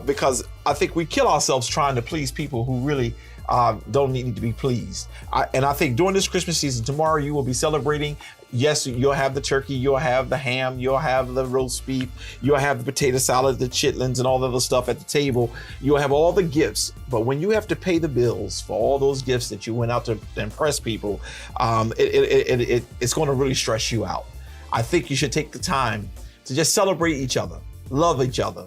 because I think we kill ourselves trying to please people who really don't need to be pleased. And I think during this Christmas season, tomorrow you will be celebrating. Yes, you'll have the turkey, you'll have the ham, you'll have the roast beef, you'll have the potato salad, the chitlins, and all the other stuff at the table. You'll have all the gifts. But when you have to pay the bills for all those gifts that you went out to impress people, it's going to really stress you out. I think you should take the time to just celebrate each other, love each other.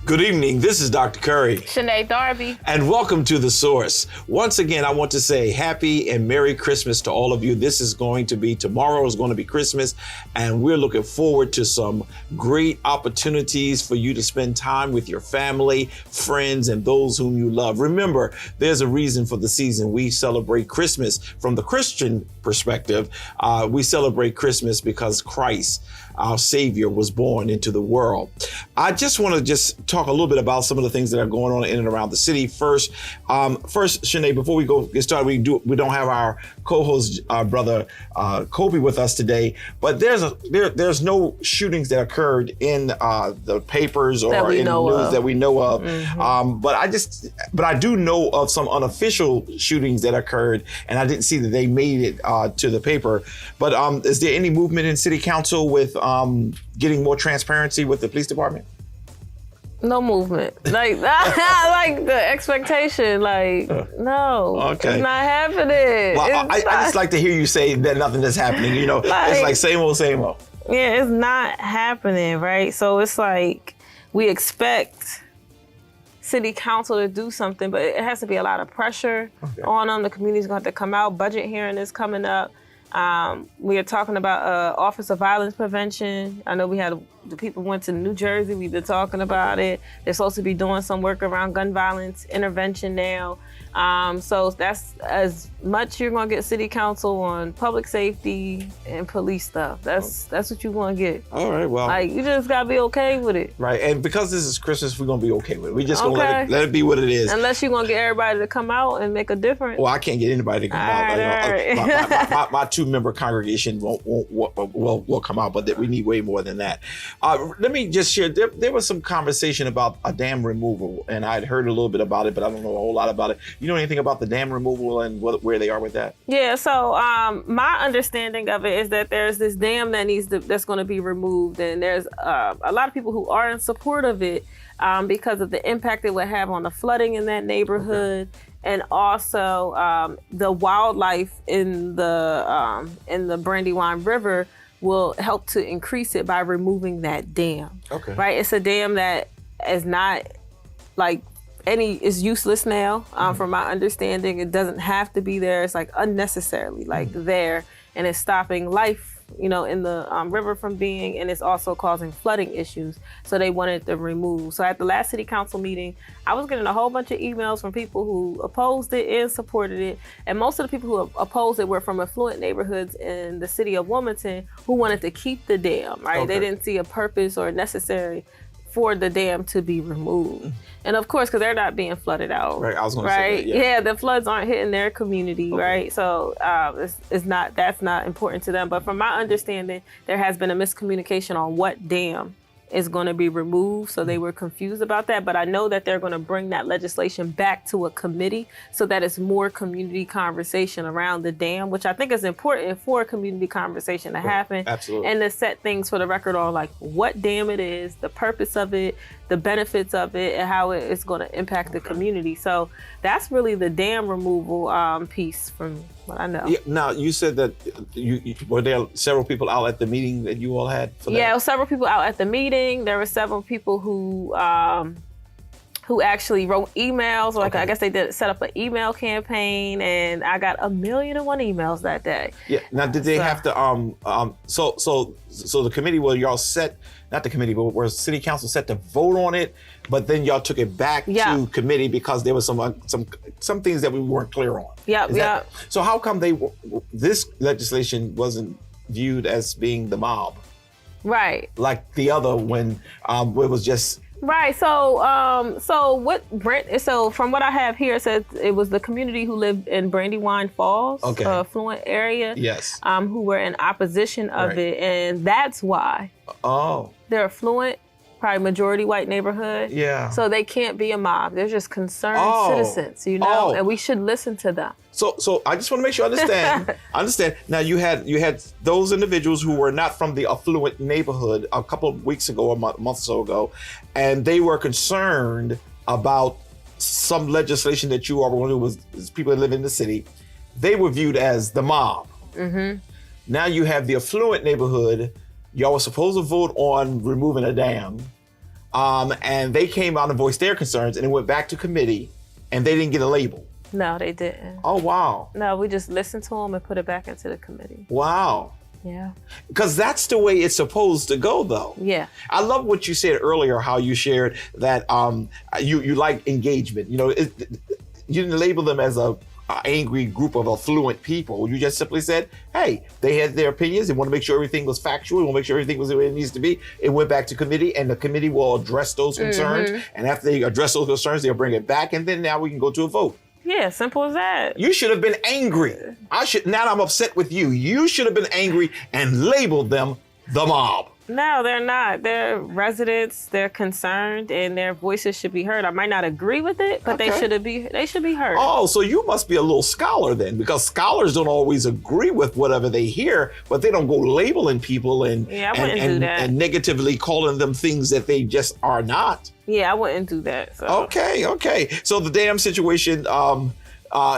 Good evening, this is Dr. Curry. Shané Darby. And welcome to The Source. Once again, I want to say happy and Merry Christmas to all of you. Tomorrow is going to be Christmas, and we're looking forward to some great opportunities for you to spend time with your family, friends, and those whom you love. Remember, there's a reason for the season. We celebrate Christmas from the Christian perspective. We celebrate Christmas because Christ, our Savior, was born into the world. I just want to talk a little bit about some of the things that are going on in and around the city. First, Shané, before we get started, we don't have our co-host brother Kobe with us today, but there's no shootings that occurred in the papers or in the news that we know of. Mm-hmm. But I do know of some unofficial shootings that occurred, and I didn't see that they made it to the paper. But is there any movement in City Council with getting more transparency with the police department? No movement. Like the expectation. No. Okay. It's not happening. Well, I just like to hear you say that nothing is happening. You know, it's like same old, same old. Yeah, it's not happening, right? So it's like we expect City Council to do something, but it has to be a lot of pressure on them. The community's going to have to come out. Budget hearing is coming up. We are talking about Office of Violence Prevention. I know the people went to New Jersey. We've been talking about it. They're supposed to be doing some work around gun violence intervention now. So that's as much you're going to get City Council on public safety and police stuff. That's what you're going to get. All right, well. You just got to be okay with it. Right, and because this is Christmas, we're going to be okay with it. We're just going to let it be what it is. Unless you're going to get everybody to come out and make a difference. Well, I can't get anybody to come out. My two-member congregation will come out, but we need way more than that. Let me just share, there was some conversation about a dam removal, and I'd heard a little bit about it, but I don't know a whole lot about it. You know anything about the dam removal and where they are with that? Yeah, so my understanding of it is that there's this dam that's going to be removed, and there's a lot of people who are in support of it because of the impact it would have on the flooding in that neighborhood. Okay. And also the wildlife in the Brandywine River will help to increase it by removing that dam. Okay. Right? It's a dam that is not is useless now. From my understanding, it doesn't have to be there. It's unnecessarily there, and it's stopping life, in the river from being, and it's also causing flooding issues. So they wanted to remove. So at the last city council meeting, I was getting a whole bunch of emails from people who opposed it and supported it. And most of the people who opposed it were from affluent neighborhoods in the city of Wilmington who wanted to keep the dam, right? Okay. They didn't see a purpose or necessary for the dam to be removed. And of course, because they're not being flooded out. Right, I was going to say that, yeah, the floods aren't hitting their community, right? So that's not important to them. But from my understanding, there has been a miscommunication on what dam is going to be removed. So they were confused about that. But I know that they're going to bring that legislation back to a committee so that it's more community conversation around the dam, which I think is important for a community conversation to happen. Absolutely. And to set things for the record on like what dam it is, the purpose of it, the benefits of it, and how it's going to impact the community. So that's really the dam removal piece from what I know. Yeah, now, you said that you were there several people out at the meeting that you all had for that? Yeah, there were several people out at the meeting. There were several people who actually wrote emails. Like, I guess they did set up an email campaign, and I got 1,000,001 emails that day. Yeah. Now, did they have to? So the committee, well, y'all set, not the committee, but where city council set to vote on it, but then y'all took it back to committee because there was some things that we weren't clear on. Yeah. So how come this legislation wasn't viewed as being the mob? Right. Like the other when it was just. Right. So from what I have here, it says it was the community who lived in Brandywine Falls, affluent area. Yes. Who were in opposition of it, and that's why. Oh. They're affluent, probably majority white neighborhood. Yeah. So they can't be a mob. They're just concerned citizens, and we should listen to them. So I just want to make sure I understand. Understand. Now you had those individuals who were not from the affluent neighborhood a couple of weeks ago, a month or so ago, and they were concerned about some legislation that you all were going to do was people that live in the city. They were viewed as the mob. Mm-hmm. Now you have the affluent neighborhood. Y'all were supposed to vote on removing a dam, and they came out and voiced their concerns, and it went back to committee, and they didn't get a label. No, they didn't. Oh, wow. No, we just listened to them and put it back into the committee. Wow. Yeah. Because that's the way it's supposed to go, though. Yeah. I love what you said earlier, how you shared that you like engagement. You didn't label them as a angry group of affluent people. You just simply said, hey, they had their opinions. They want to make sure everything was factual. They want to make sure everything was the way it needs to be. It went back to committee, and the committee will address those concerns. Mm-hmm. And after they address those concerns, they'll bring it back, and then now we can go to a vote. Yeah, simple as that. You should have been angry. Now I'm upset with you. You should have been angry and labeled them the mob. No, they're not. They're residents. They're concerned, and their voices should be heard. I might not agree with it, but they should be heard. Oh, so you must be a little scholar then, because scholars don't always agree with whatever they hear, but they don't go labeling people and I wouldn't do that. And negatively calling them things that they just are not. Yeah, I wouldn't do that. So. Okay. So the dam situation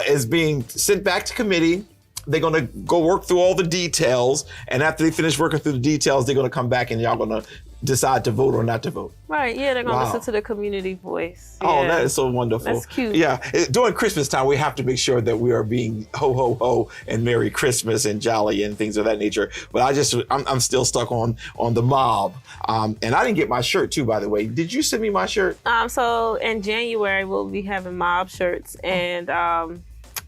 is being sent back to committee. They're going to go work through all the details, and after they finish working through the details, they're going to come back and y'all going to decide to vote or not to vote. Right, yeah, they're going to listen to the community voice. Oh, yeah. that is so wonderful. That's cute. Yeah, during Christmas time, we have to make sure that we are being ho, ho, ho, and Merry Christmas and jolly and things of that nature. But I'm still stuck on the mob. And I didn't get my shirt too, by the way. Did you send me my shirt? So in January, we'll be having mob shirts, and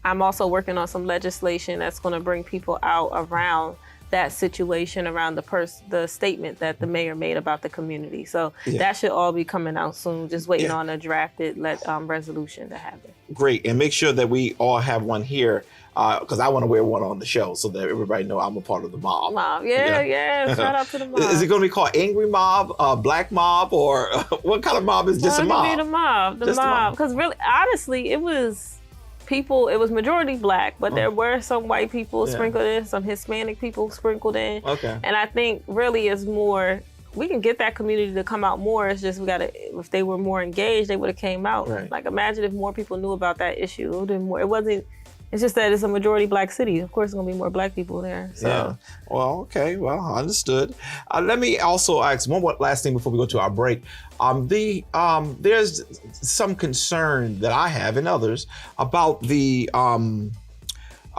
I'm also working on some legislation that's going to bring people out around that situation, around the statement that the mayor made about the community. So that should all be coming out soon. Just waiting on a drafted resolution to happen. Great. And make sure that we all have one here, because I want to wear one on the show so that everybody know I'm a part of the mob. Yeah. Shout out to the mob. Is it going to be called Angry Mob, Black Mob, or what kind of mob is just a mob? It could be the mob. The mob. Because really, honestly, it was majority black, but there were some white people sprinkled in, some Hispanic people sprinkled in. Okay. And I think really is more, we can get that community to come out more. It's just if they were more engaged, they would have came out. Right. Like, imagine if more people knew about that issue. It would have been more. It's just that it's a majority black city. Of course, there's going to be more black people there. So. Yeah. Well, okay. Well, understood. Let me also ask one last thing before we go to our break. There's some concern that I have and others about the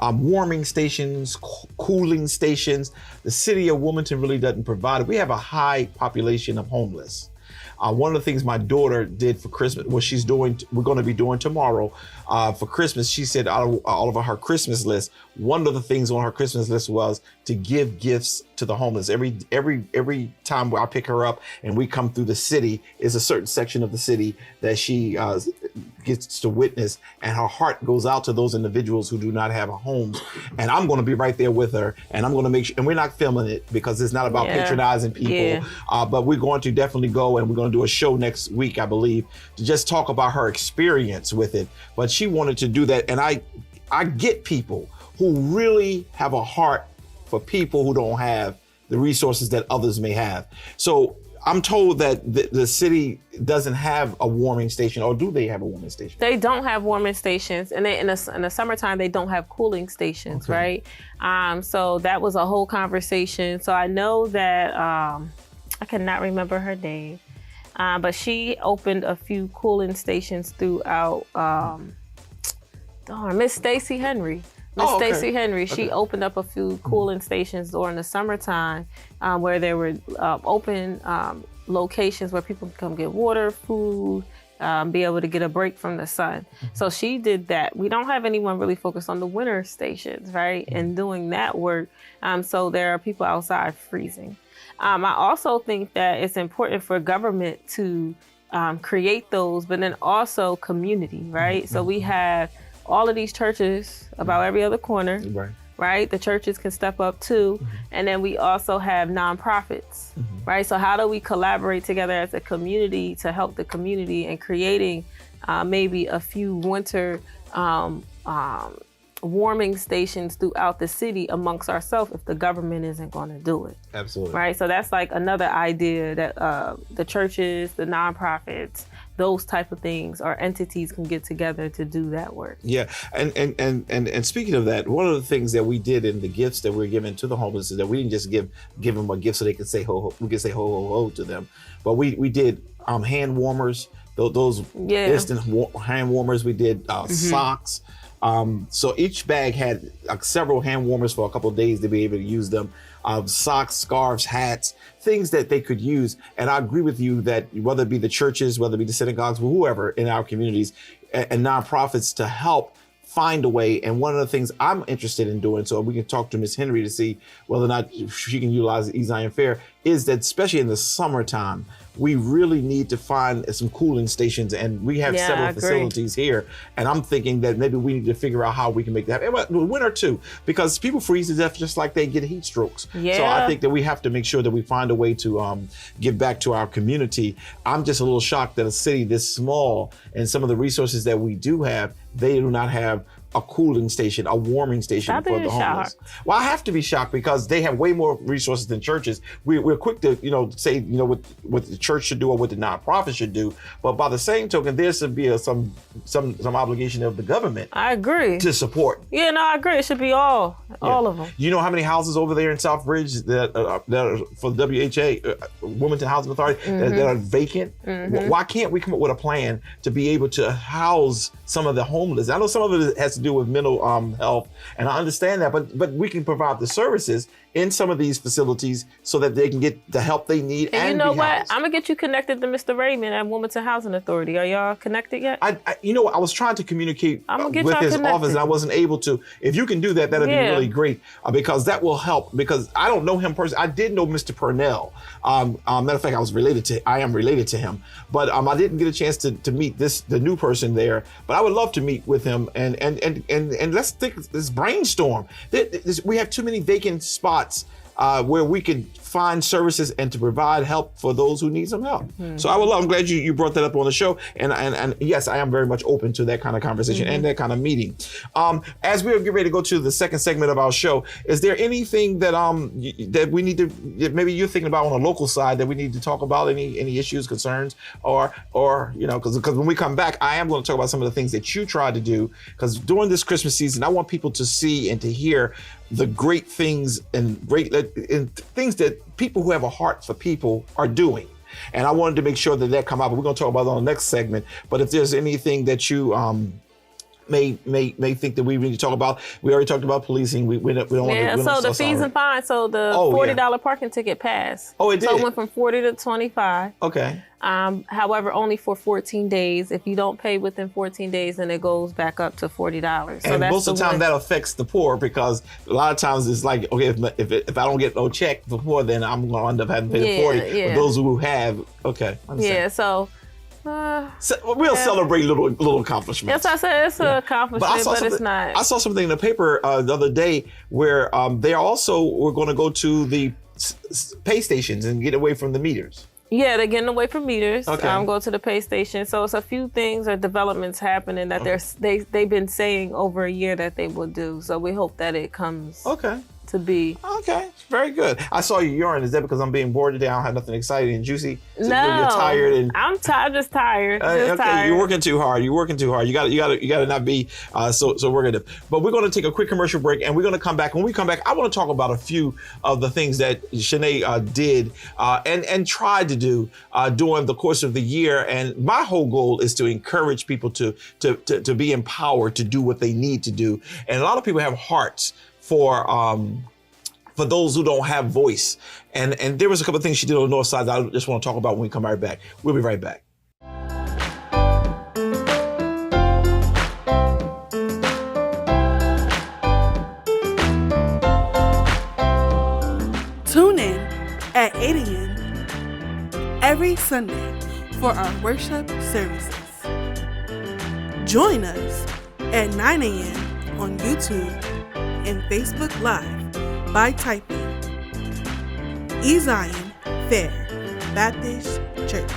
warming stations, cooling stations. The city of Wilmington really doesn't provide it. We have a high population of homeless. One of the things my daughter did for Christmas, we're going to be doing tomorrow for Christmas, she said out of all of her Christmas list, one of the things on her Christmas list was to give gifts to the homeless. Every time I pick her up and we come through the city, is a certain section of the city that she gets to witness, and her heart goes out to those individuals who do not have a home. And I'm going to be right there with her, and I'm going to make sure, and we're not filming it because it's not about patronizing people, but we're going to definitely go, and we're going to do a show next week, I believe, to just talk about her experience with it. But she wanted to do that, and I get people who really have a heart for people who don't have the resources that others may have. So I'm told that the city doesn't have a warming station, or do they have a warming station? They don't have warming stations, and in the summertime they don't have cooling stations, right? So that was a whole conversation. So I know that I cannot remember her name, but she opened a few cooling stations throughout. Miss Stacy Henry. Stacy Henry, she opened up a few cooling stations during the summertime where there were open locations where people can come get water, food, be able to get a break from the sun. So she did that. We don't have anyone really focused on the winter stations, right? And doing that work. So there are people outside freezing. I also think that it's important for government to create those, but then also community, right? So we have all of these churches about every other corner, right? The churches can step up too. And then we also have nonprofits, right? So how do we collaborate together as a community to help the community in creating maybe a few winter warming stations throughout the city amongst ourselves if the government isn't going to do it? Absolutely. Right? So that's like another idea that the churches, the nonprofits, those type of things or entities can get together to do that work. Yeah, and speaking of that, one of the things that we did in the gifts that we're giving to the homeless is that we didn't just give them a gift so they could say ho ho. We could say ho ho ho to them, but we did hand warmers, those instant hand warmers. We did socks. So each bag had several hand warmers for a couple of days to be able to use them. Socks, scarves, hats, things that they could use. And I agree with you that whether it be the churches, whether it be the synagogues, whoever in our communities and nonprofits to help find a way. And one of the things I'm interested in doing, so we can talk to Ms. Henry to see whether or not she can utilize Zion Fair, is that especially in the summertime, we really need to find some cooling stations, and we have several facilities here. And I'm thinking that maybe we need to figure out how we can make that winter too, because people freeze to death just like they get heat strokes. So I think that we have to make sure that we find a way to give back to our community. I'm just a little shocked that a city this small and some of the resources that we do have, they do not have a cooling station, a warming station for the homeless. Well, I have to be shocked because they have way more resources than churches. We're quick to, say, what the church should do or what the nonprofit should do. But by the same token, there should be some obligation of the government. I agree. To support. Yeah, no, I agree. It should be all of them. You know how many houses over there in Southbridge that are for the WHA, Wilmington Housing Authority, that are vacant? Why can't we come up with a plan to be able to house some of the homeless? I know some of it has to do with mental health, and I understand that, but we can provide the services in some of these facilities so that they can get the help they need. And you know what? I'm gonna get you connected to Mr. Raymond at Wilmington Housing Authority. Are y'all connected yet? I was trying to communicate with his office, and I wasn't able to. If you can do that, that'd be really great, because that will help. Because I don't know him personally. I did know Mr. Purnell. Matter of fact, I am related to him, but I didn't get a chance to meet the new person there. But I would love to meet with him and let's brainstorm. We have too many vacant spots where we can find services and to provide help for those who need some help. So I'm glad you brought that up on the show. And yes, I am very much open to that kind of conversation and that kind of meeting. As we get ready to go to the second segment of our show, is there anything that that we need to, maybe you're thinking about on a local side that we need to talk about, any issues, concerns, or because when we come back, I am going to talk about some of the things that you tried to do, because during this Christmas season, I want people to see and to hear the great things and things that people who have a heart for people are doing. And I wanted to make sure that come out, but we're going to talk about it on the next segment. But if there's anything that you may think that we need to talk about. We already talked about policing. We don't Yeah, want to. so the fees and fines. So the $40 parking ticket passed. Oh, it did. So it went from 40 to 25. Okay. However, only for 14 days. If you don't pay within 14 days, then it goes back up to $40. So and that's most of the time that affects the poor, because a lot of times it's like, okay, if I don't get no check for poor, then I'm going to end up having to pay the 40. Yeah. But those who have, okay. Yeah, so we'll celebrate little accomplishments. Yes, I said it's an accomplishment, but it's not. I saw something in the paper the other day where they also were going to go to the pay stations and get away from the meters. Yeah, they're getting away from meters. Okay. Go to the pay station. So it's a few things or developments happening that they've been saying over a year that they will do. So we hope that it comes to be. Okay, very good. I saw you urine. Is that because I'm being bored today? I don't have nothing exciting and juicy. So No, you're tired and I'm just tired. tired. You're working too hard. You got to not be so workative. But we're going to take a quick commercial break, and we're going to come back. When we come back, I want to talk about a few of the things that Shané did and tried to do during the course of the year. And my whole goal is to encourage people to be empowered to do what they need to do. And a lot of people have hearts for those who don't have voice. And there was a couple of things she did on the North Side that I just want to talk about when we come right back. We'll be right back. Tune in at 8 a.m. every Sunday for our worship services. Join us at 9 a.m. on YouTube and Facebook Live by typing Zion Fair Baptist Church.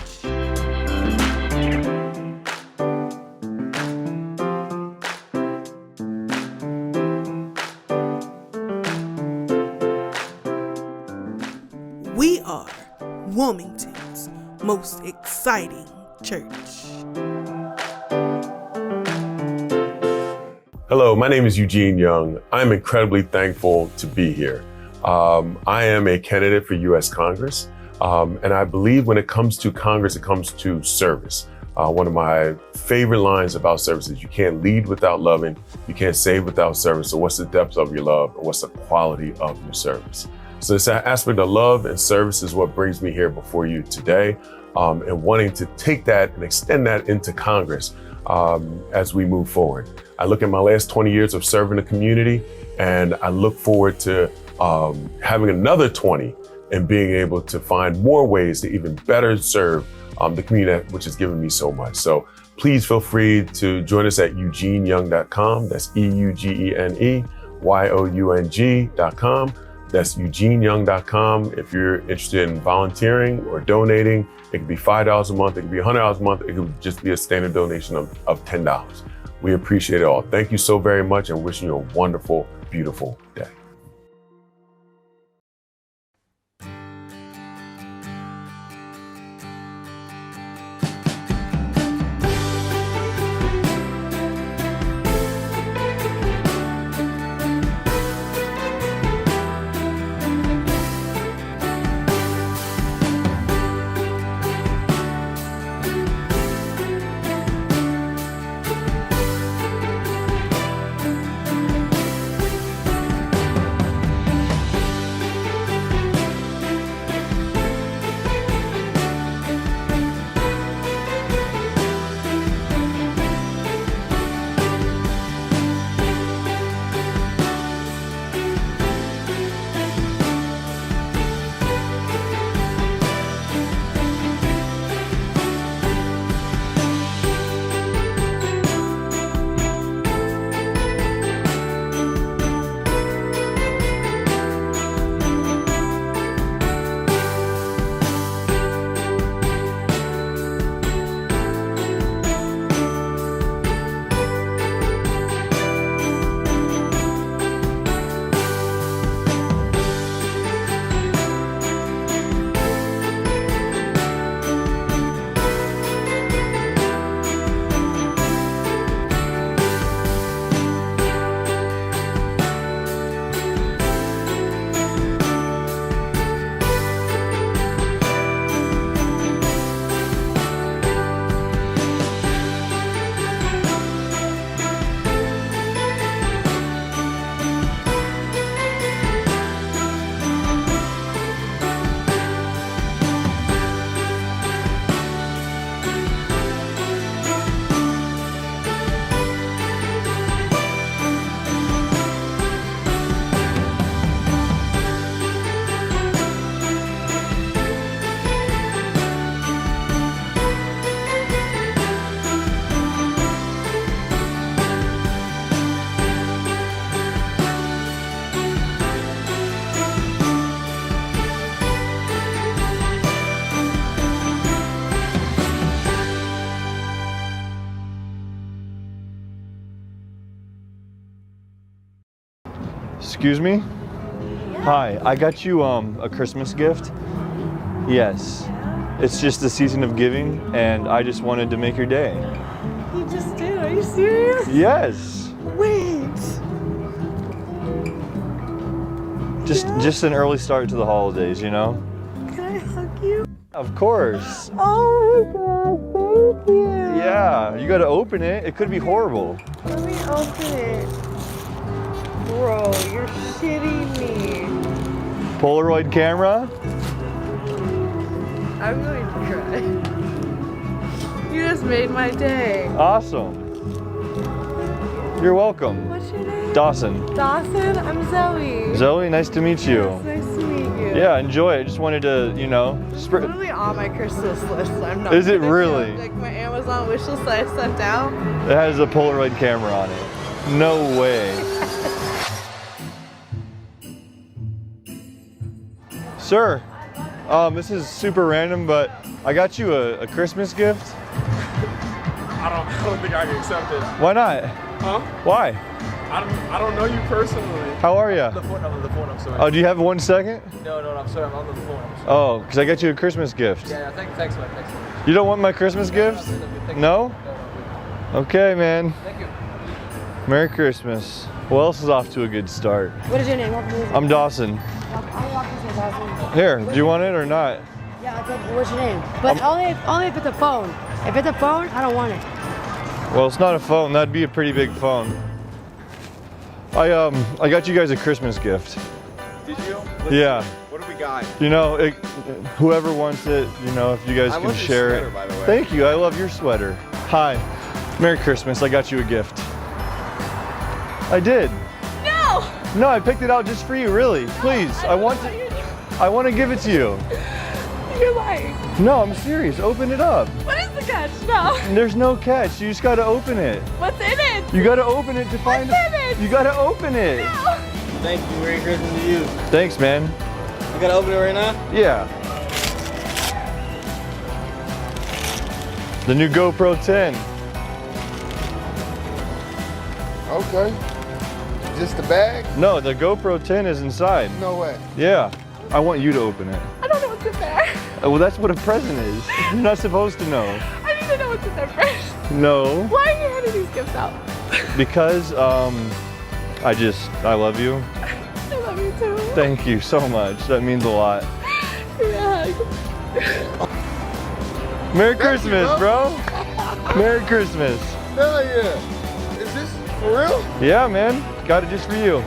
We are Wilmington's most exciting church. Hello, my name is Eugene Young. I'm incredibly thankful to be here. I am a candidate for U.S. Congress, and I believe when it comes to Congress, it comes to service. One of my favorite lines about service is you can't lead without loving, you can't save without service. So what's the depth of your love, and what's the quality of your service? So this aspect of love and service is what brings me here before you today, and wanting to take that and extend that into Congress as we move forward. I look at my last 20 years of serving the community, and I look forward to having another 20 and being able to find more ways to even better serve the community, which has given me so much. So please feel free to join us at eugeneyoung.com. That's EUGENEYOUNG.com. That's eugeneyoung.com. If you're interested in volunteering or donating, it could be $5 a month, it could be $100 a month, it could just be a standard donation of $10. We appreciate it all. Thank you so very much, and wishing you a wonderful, beautiful day. Excuse me? Hi, I got you a Christmas gift. Yes. It's just the season of giving, and I just wanted to make your day. You just did. Are you serious? Yes. Wait. Just an early start to the holidays, you know? Can I hug you? Of course. Oh my God, thank you. Yeah, you gotta open it. It could be horrible. Let me open it. Bro, you're shitting me. Polaroid camera? I'm going to cry. You just made my day. Awesome. You're welcome. What's your name? Dawson. Dawson, I'm Zoe. Zoe, nice to meet you. Yes, nice to meet you. Yeah, enjoy it. Just wanted to, you know, Literally on my Christmas list. I'm not. Is it kidding. really? Like my Amazon wish list that I sent out. It has a Polaroid camera on it. No way. Sir, this is super random, but I got you a Christmas gift. I don't think I can accept it. Why not? Huh? Why? I don't know you personally. How are you? The phone, I'm sorry. Oh, do you have 1 second? No, I'm sorry. I'm on the phone. I'm sorry. Oh, because I got you a Christmas gift. Yeah, thanks, man. You don't want my Christmas gift? No? Okay, man. Thank you. Merry Christmas. Who else is off to a good start? What is your name? I'm Dawson. I'll walk you to Dawson. Here, do you want it or not? Yeah, I'll take what's your name? But only if it's a phone. If it's a phone, I don't want it. Well, it's not a phone. That'd be a pretty big phone. I got you guys a Christmas gift. Did you? Yeah. What do we got? You know, whoever wants it, you know, if you guys can share it. By the way. Thank you. I love your sweater. Hi. Merry Christmas. I got you a gift. I did. No. No, I picked it out just for you, really. Please. I want to give it to you. You're lying. No, I'm serious. Open it up. What is the catch? No. There's no catch. You just got to open it. What's in it? You got to open it to find What's in it? You got to open it. No. Thank you. Merry Christmas to you. Thanks, man. You gotta open it right now? Yeah. The new GoPro 10. Okay. Just the bag? No, the GoPro 10 is inside. No way. Yeah. I want you to open it. I don't know what's in there. Well, that's what a present is. You're not supposed to know. I need to know what's in there first. No. Why are you handing these gifts out? Because, I love you. I love you too. Thank you so much. That means a lot. Give me a hug. Merry Christmas, bro. Merry Christmas. Hell yeah. Is this for real? Yeah, man. Got it just for you.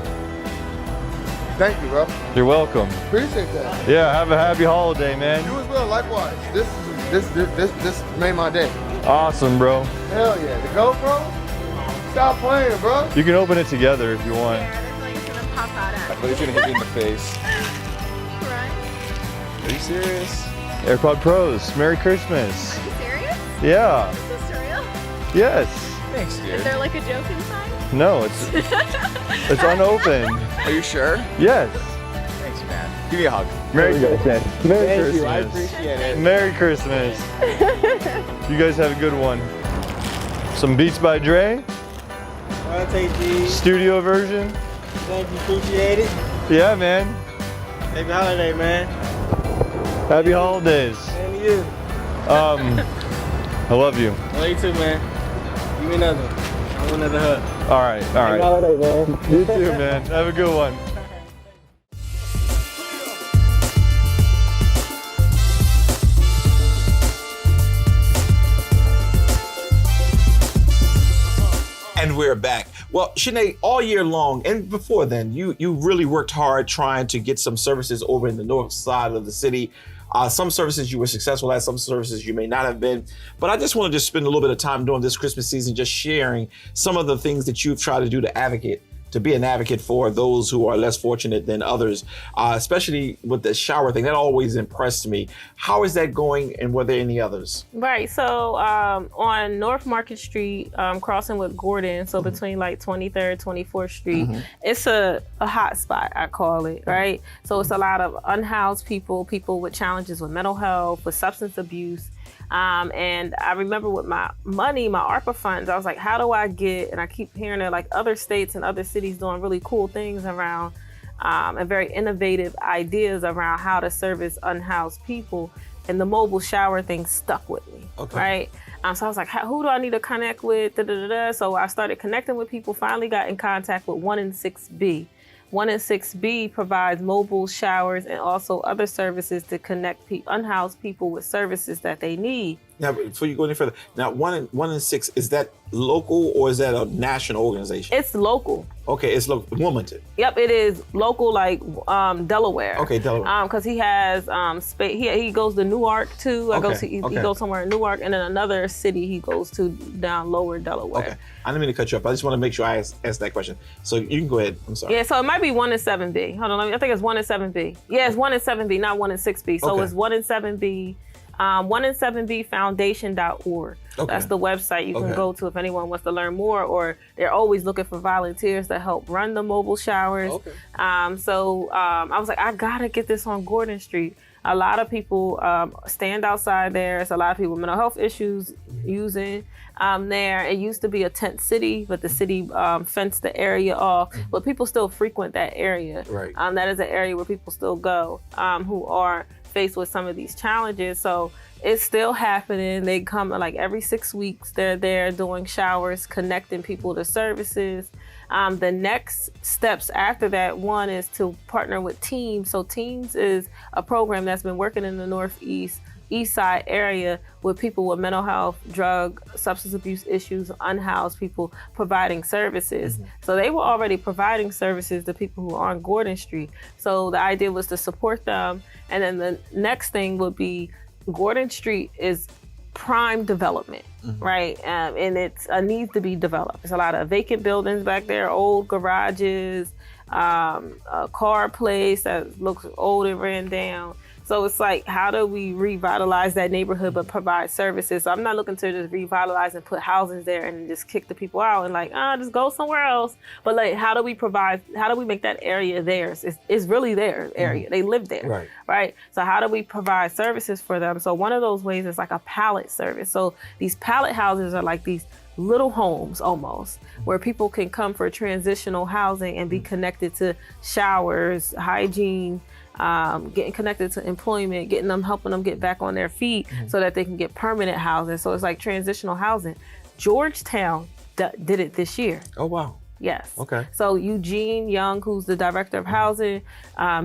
Thank you, bro. You're welcome. Appreciate that. Yeah, have a happy holiday, man. You as well, likewise. This made my day. Awesome, bro. Hell yeah. The GoPro? Stop playing, bro. You can open it together if you want. That's like it's gonna pop out at But it's gonna hit you in the face. Right? Are you serious? AirPod Pros. Merry Christmas. Are you serious? Yeah. Is this real? Yes. Thanks, dude. Is there like a joke inside? No, it's unopened. Are you sure? Yes. Thanks, man. Give me a hug. Merry Christmas. Merry Thank Christmas. you. I appreciate it. Merry Christmas. You guys have a good one. Some Beats by Dre. I'll take these. Studio version. Thank you, appreciate it. Yeah, man. Happy holiday, man. Happy holidays. And you. I love you. I love you too, man. Give me another one. I want another hug. All right. Happy holiday, man. You too, man. Have a good one. And we're back. Well, Shané, all year long and before then, you really worked hard trying to get some services over in the north side of the city. Some services you were successful at, some services you may not have been. But I just wanted to spend a little bit of time during this Christmas season just sharing some of the things that you've tried to do to be an advocate for those who are less fortunate than others, especially with the shower thing. That always impressed me. How is that going, and were there any others? Right. So on North Market Street, crossing with Gordon, so between like 23rd, 24th Street, it's a hot spot, I call it, right? So it's a lot of unhoused people with challenges with mental health, with substance abuse. And I remember with my money, my ARPA funds, I was like, how do I get, and I keep hearing that like other states and other cities doing really cool things around and very innovative ideas around how to service unhoused people. And the mobile shower thing stuck with me, right? So I was like, who do I need to connect with? So I started connecting with people, finally got in contact with 1-in-6B. 1-in-6B provides mobile showers and also other services to connect unhoused people with services that they need. Now, before you go any further, now 1-in-6, is that local or is that a national organization? It's local. Okay, it's local. Wilmington. Yep, it is local, like Delaware. Okay, Delaware. Because he has he goes to Newark too. He goes somewhere in Newark, and then another city he goes to down lower Delaware. Okay, I didn't mean to cut you up. I just want to make sure I ask that question. So you can go ahead. I'm sorry. Yeah, so it might be 1-in-7B. Hold on, I think it's 1-in-7B. Yeah, it's 1-in-7B, not 1-in-6B. So it's 1-in-7B. 1-in-7bfoundation.org. That's the website you can go to if anyone wants to learn more, or they're always looking for volunteers to help run the mobile showers. I was like, I gotta get this on Gordon Street. A lot of people stand outside there. It's a lot of people with mental health issues using there. It used to be a tent city, but the city fenced the area off. But people still frequent that area. Right. That is an area where people still go who are faced with some of these challenges. So it's still happening. They come like every 6 weeks. They're there doing showers, connecting people to services. The next steps after that, one is to partner with Teams. So Teams is a program that's been working in the Northeast, East Side area with people with mental health, drug, substance abuse issues, unhoused people, providing services. So they were already providing services to people who are on Gordon Street. So the idea was to support them. And then the next thing would be Gordon Street is prime development, right? And it's needs to be developed. There's a lot of vacant buildings back there, old garages, a car place that looks old and ran down. So it's like, how do we revitalize that neighborhood but provide services? So I'm not looking to just revitalize and put houses there and just kick the people out and like, just go somewhere else. But like, how do we make that area theirs? It's really their area. They live there, right? So how do we provide services for them? So one of those ways is like a pallet service. So these pallet houses are like these little homes almost, where people can come for transitional housing and be connected to showers, hygiene, getting connected to employment, helping them get back on their feet so that they can get permanent housing. So it's like transitional housing. Georgetown did it this year. Oh, wow. Yes. Okay. So Eugene Young, who's the director of housing,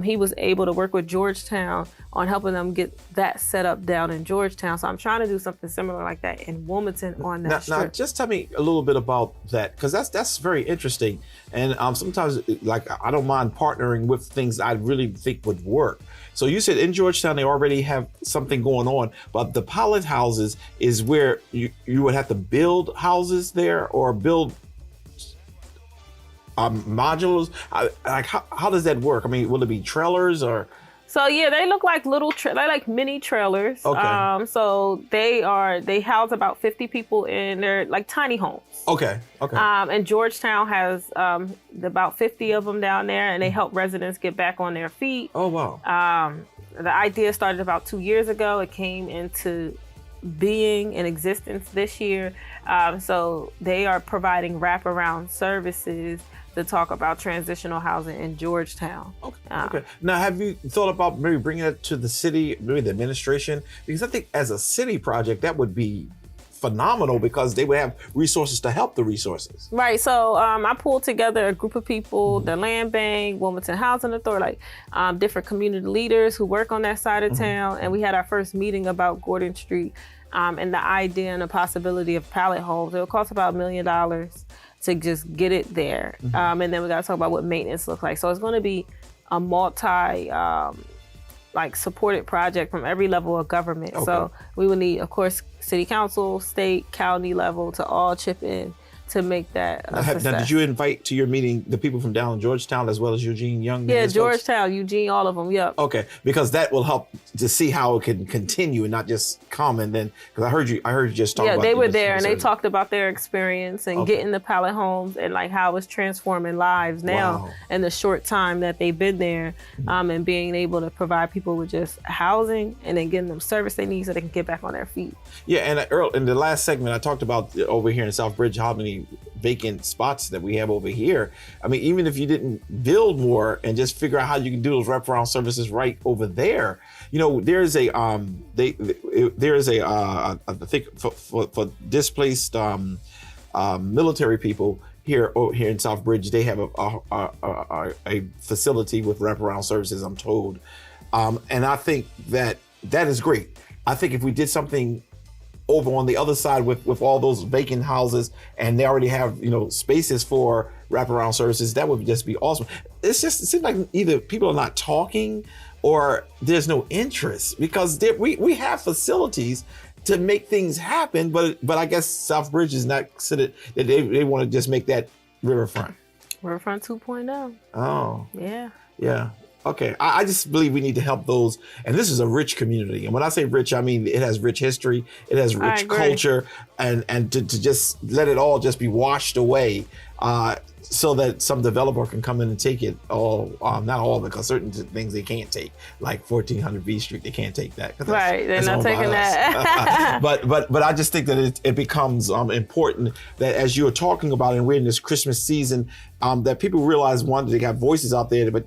he was able to work with Georgetown on helping them get that set up down in Georgetown. So I'm trying to do something similar like that in Wilmington on that strip. Now, just tell me a little bit about that, because that's very interesting. And sometimes, like, I don't mind partnering with things I really think would work. So you said in Georgetown they already have something going on, but the pallet houses is where you would have to build houses there or build modulars. Like how does that work? I mean, will it be trailers or? So yeah, they look like they're like mini trailers. Okay. So they house about 50 people in their like tiny homes. Okay. And Georgetown has about 50 of them down there, and they help residents get back on their feet. Oh wow. The idea started about 2 years ago. It came into being in existence this year. So they are providing wraparound services to talk about transitional housing in Georgetown. Okay. Now, have you thought about maybe bringing it to the city, maybe the administration? Because I think as a city project, that would be phenomenal because they would have resources to help the resources. Right. So I pulled together a group of people, the Land Bank, Wilmington Housing Authority, like different community leaders who work on that side of town. And we had our first meeting about Gordon Street and the idea and the possibility of pallet homes. It would cost about $1 million to just get it there. And then we got to talk about what maintenance looks like. So it's going to be a multi supported project from every level of government. Okay. So we would need, of course, city council, state, county level to all chip in to make that a success. Now, did you invite to your meeting the people from down in Georgetown as well as Eugene Young? Yeah, Georgetown, Eugene, all of them, yep. Okay, because that will help to see how it can continue and not just come and then, because I heard you just talk about. Yeah, they were there and they talked about their experience and getting the pallet homes and like how it's transforming lives now in the short time that they've been there, and being able to provide people with just housing and then getting them service they need so they can get back on their feet. Yeah, and Earl, in the last segment, I talked about over here in Southbridge, how many many vacant spots that we have over here. I mean, even if you didn't build more and just figure out how you can do those wraparound services right over there, you know, there's a I think for displaced military people here in Southbridge, they have a facility with wraparound services, I'm told, and I think that is great. I think if we did something over on the other side with all those vacant houses and they already have, you know, spaces for wraparound services, that would just be awesome. It seems like either people are not talking or there's no interest, because we have facilities to make things happen, but I guess Southbridge is not considered that they want to just make that riverfront. Riverfront 2.0. Oh. Yeah. Okay, I just believe we need to help those, and this is a rich community. And when I say rich, I mean it has rich history, it has rich culture, and to just let it all just be washed away, so that some developer can come in and take it all. Not all of it, because certain things they can't take, like 1400 B Street, they can't take that. Right, they're not taking that. but I just think that it becomes important that as you are talking about, and we're in this Christmas season, that people realize, one, they got voices out there, but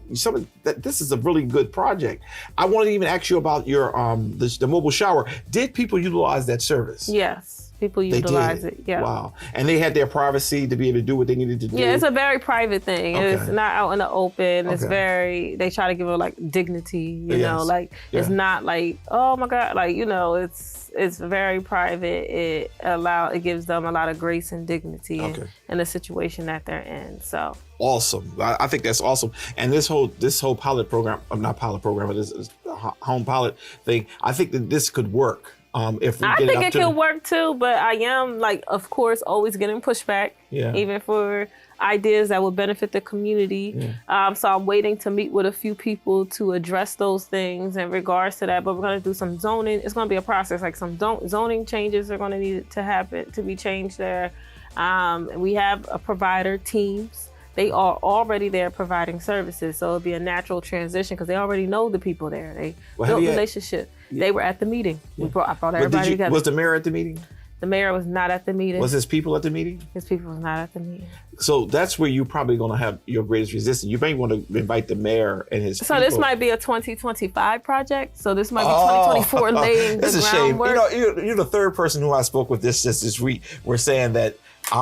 that this is a really good project. I want to even ask you about your the mobile shower. Did people utilize that service? Yes. People utilize it. Yeah. Wow. And they had their privacy to be able to do what they needed to do. Yeah, it's a very private thing. Okay. It's not out in the open. It's they try to give it like dignity, you know, like it's not like, oh my God, like, you know, it's very private. It gives them a lot of grace and dignity in the situation that they're in. So awesome. I think that's awesome. And this whole pilot program, not pilot program, but this home pilot thing, I think that this could work. If we I get think it could work too, but I am like, of course, always getting pushback, even for ideas that would benefit the community. So I'm waiting to meet with a few people to address those things in regards to that. But we're going to do some zoning. It's going to be a process, like some zoning changes are going to need to happen, to be changed there. We have a provider teams. They are already there providing services, so it'll be a natural transition because they already know the people there. They built relationship. They were at the meeting. I brought everybody together. Was the mayor at the meeting? The mayor was not at the meeting. Was his people at the meeting? His people was not at the meeting. So that's where you're probably going to have your greatest resistance. You may want to invite the mayor and his people. So this might be a 2025 project. So this might be 2024 laying the groundwork. It's a shame. You're the third person who I spoke with this week. We're saying that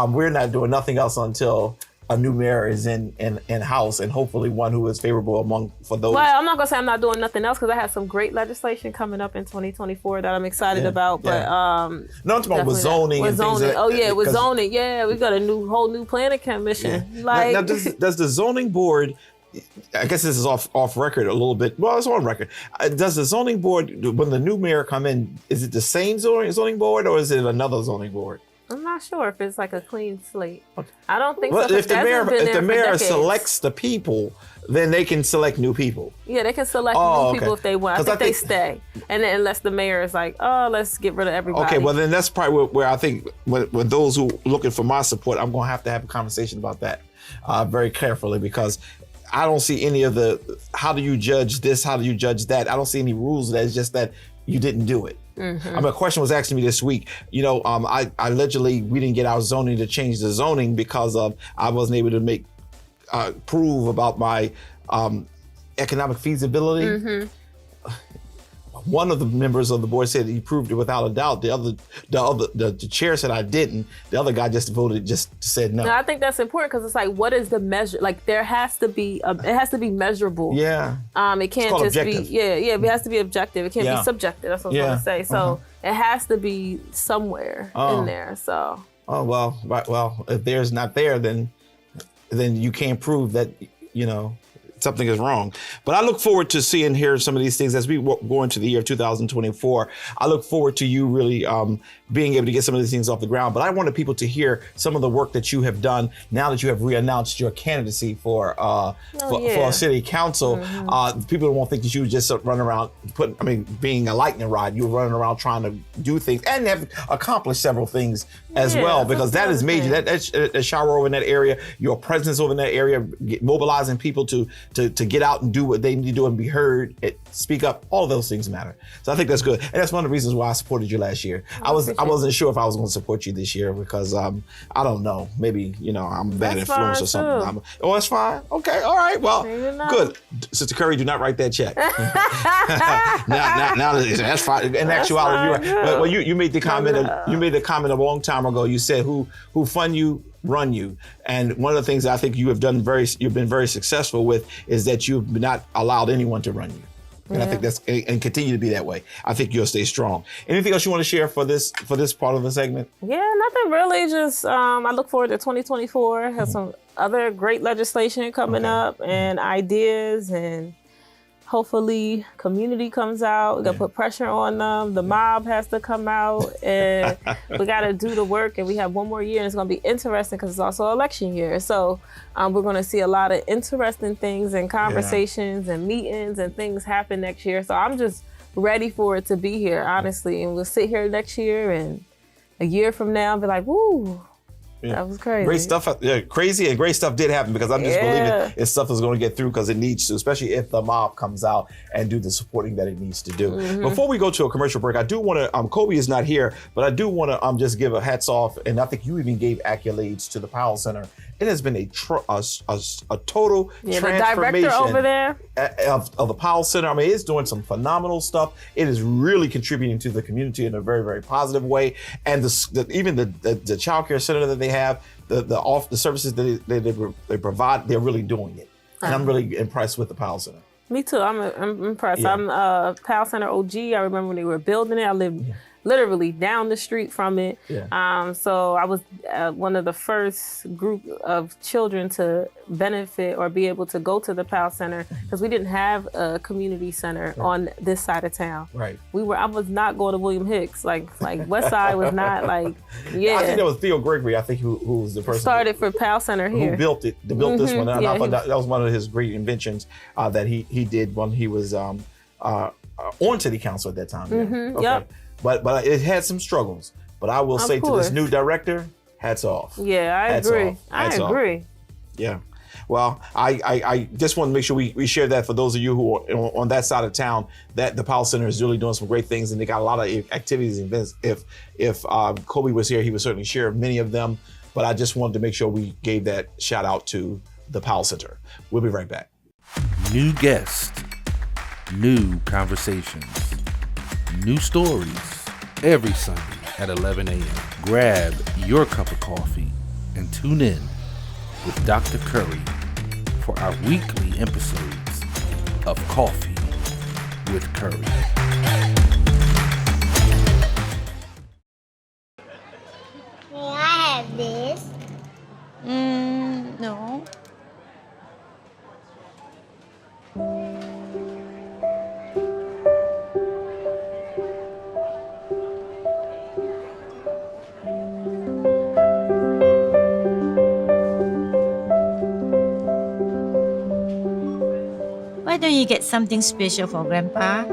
we're not doing nothing else until a new mayor is in house, and hopefully one who is favorable for those. Well, I'm not gonna say I'm not doing nothing else, because I have some great legislation coming up in 2024 that I'm excited about. But no, I'm talking about with zoning and things. With zoning. Yeah, we got a whole new planning commission. Yeah. Like, now does the zoning board? I guess this is off record a little bit. Well, it's on record. Does the zoning board, when the new mayor come in, is it the same zoning board or is it another zoning board? I'm not sure if it's like a clean slate. I don't think so. If the mayor selects the people, then they can select new people. Yeah, they can select new people if they want. I think they stay. And then unless the mayor is like, oh, let's get rid of everybody. Okay, well then that's probably where I think when those who are looking for my support, I'm going to have a conversation about that very carefully, because I don't see any of how do you judge this, how do you judge that? I don't see any rules. It's just that you didn't do it. Mm-hmm. I mean, a question was asked to me this week. You know, I allegedly we didn't get our zoning to change the zoning because I wasn't able to prove about my economic feasibility. Mm-hmm. One of the members of the board said he proved it without a doubt. The chair said I didn't. The other guy just said no. No, I think that's important, because it's like, what is the measure? Like, there has to be it has to be measurable. Yeah. It can't just objective. be it has to be objective. It can't be subjective. That's what I was going to say. So it has to be somewhere in there. So. Oh well, if there's not there, then you can't prove that, you know, something is wrong. But I look forward to seeing here some of these things as we go into the year 2024. I look forward to you really being able to get some of these things off the ground. But I wanted people to hear some of the work that you have done now that you have reannounced your candidacy for city council. Mm-hmm. People won't think that you just run around being a lightning rod. You were running around trying to do things and have accomplished several things as well, because that is major. That shower over in that area, your presence over in that area, mobilizing people to to get out and do what they need to do and be heard, speak up, all of those things matter. So I think that's good. And that's one of the reasons why I supported you last year. I wasn't sure if I was going to support you this year because I don't know, maybe, I'm a bad influence or something. Oh, that's fine. Okay, all right, well, good. Sister Curry, do not write that check. now that's fine. In actuality, you're right. Well, you made the comment. You made the comment a long time ago. You said, "Who fund you, run you." And one of the things I think you've been very successful with is that you've not allowed anyone to run you. And I think that's and continue to be that way. I think you'll stay strong. Anything else you want to share for this part of the segment? Yeah, nothing really. Just I look forward to 2024. Have some other great legislation coming up and ideas, and hopefully community comes out. We got to put pressure on them. The mob has to come out, and we got to do the work. And we have one more year, and it's going to be interesting because it's also election year. So we're going to see a lot of interesting things and conversations and meetings and things happen next year. So I'm just ready for it to be here, honestly. And we'll sit here next year and a year from now and be like, woo. Yeah. That was crazy. Great stuff. Crazy and great stuff did happen because I'm just believing it's stuff that's going to get through because it needs to, especially if the mob comes out and do the supporting that it needs to do. Before we go to a commercial break, I do want to, Kobe is not here, but I do want to just give a hats off, and I think you even gave accolades to the Powell Center. It has been a total transformation the director over there of the Powell Center. I mean, it's doing some phenomenal stuff. It is really contributing to the community in a very, very positive way. And even the child care center that they have, the services that they provide, they're really doing it. And I'm really impressed with the Powell Center. Me too. I'm impressed. I'm Powell Center OG. I remember when they were building it. I lived literally down the street from it. So I was one of the first group of children to benefit or be able to go to the Powell Center because we didn't have a community center on this side of town. Right. I was not going to William Hicks. Like West Side was not like, I think that was Theo Gregory, I think, who was the person started for Powell Center here. Who built this one. And I thought that was one of his great inventions that he did when he was on city council at that time. Yep. But it had some struggles. But I will say to this new director, hats off. Yeah, I agree. I agree. Yeah. Well, I just want to make sure we share that for those of you who are on that side of town, that the Powell Center is really doing some great things, and they got a lot of activities and events. If Kobe was here, he would certainly share many of them. But I just wanted to make sure we gave that shout out to the Powell Center. We'll be right back. New guests, new conversations, new stories every Sunday at 11 a.m. Grab your cup of coffee and tune in with Dr. Curry for our weekly episodes of Coffee with Curry. May I have this? No. Why don't you get something special for Grandpa?